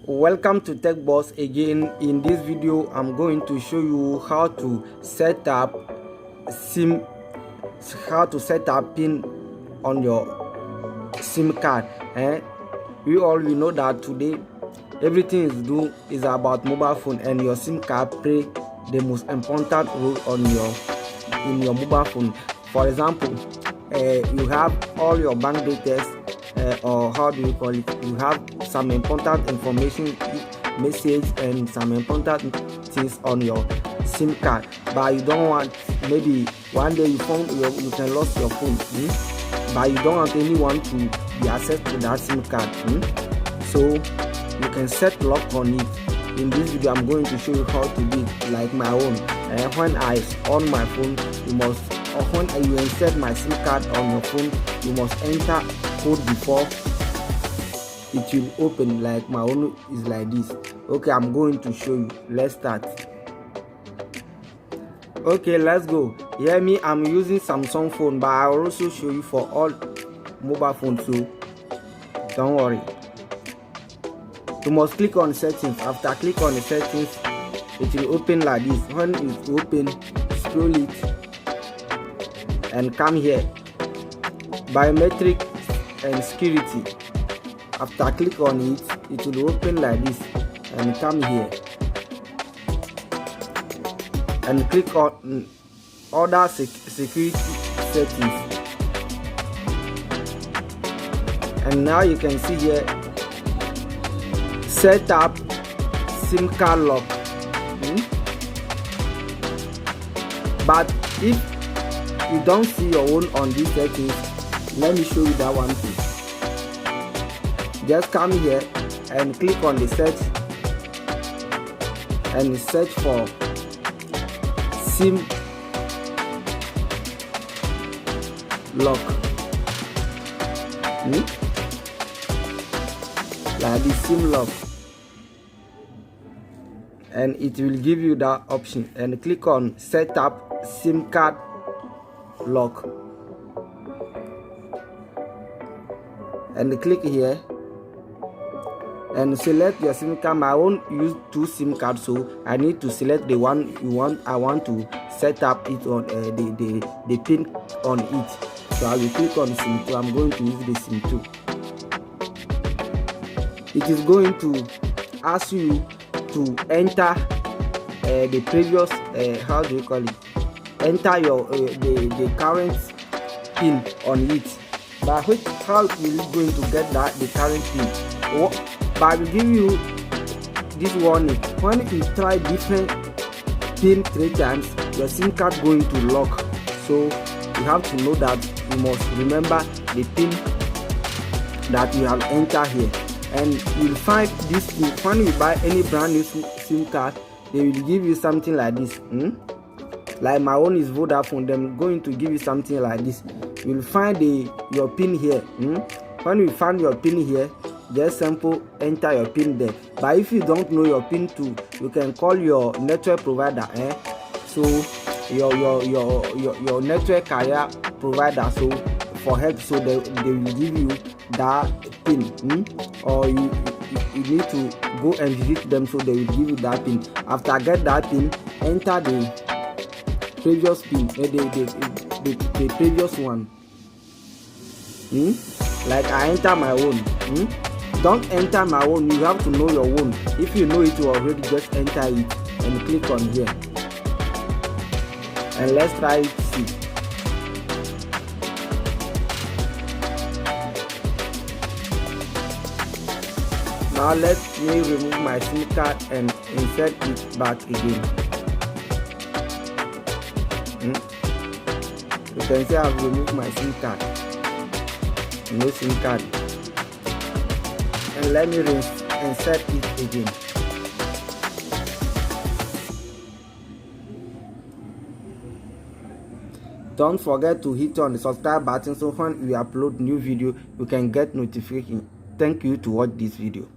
Welcome to Tech Boss again. In this video I'm going to show you how to set up pin on your SIM card. We know that today everything is about mobile phone, and your SIM card play the most important role in your mobile phone. For example, you have all your bank details, or how do you call it, you have some important information, message and some important things on your SIM card, but you don't want, maybe one day you can lose your phone, but you don't want anyone to be access to that SIM card, so you can set lock on it. In this video I'm going to show you how to do it like my own. When I on my phone, when you insert my SIM card on your phone, you must enter code before it will open. Like my own is like this. Okay, I'm going to show you. Let's start. Okay, let's go. Hear me, I'm using Samsung phone, but I'll also show you for all mobile phones, so don't worry. You must click on settings. After click on the settings, it will open like this. When it open, scroll it and come here, biometric and security. After click on it, it will open like this and come here and click on other security settings, and now you can see here set up SIM card lock. But if you don't see your own on these settings, let me show you that one too. Just come here and click on the search and search for SIM lock. Like the SIM lock, and it will give you that option, and click on set up SIM card lock and click here and select your SIM card. I won't use two SIM cards, so I need to select the one I want to set up it on, the pin on it. So I will click on SIM 2. I'm going to use the SIM 2. It is going to ask you to enter the previous, how do you call it, enter your the current pin on it. But how will you going to get the current pin? But I will give you this warning. When you try different pin 3 times, your SIM card going to lock. So you have to know that you must remember the pin that you have entered here. And you'll find this thing when you buy any brand new SIM card, they will give you something like this. Like my own is Vodafone, they're going to give you something like this. You'll find your pin here. When you find your pin here, just simple enter your pin there. But if you don't know your pin too, you can call your network provider, so your network carrier provider, so for help, so they will give you that pin, or you need to go and visit them, so they will give you that pin. After I get that pin, enter the previous pin, the previous one. Like I enter my own. Don't enter my own, you have to know your own. If you know it already, just enter it and click on here, and let's try it to see. Now let me remove my SIM card and insert it back again. You can see I've removed my SIM card. No SIM card. And let me insert it again. Don't forget to hit on the subscribe button, so when we upload new video you can get notification. Thank you to watch this video.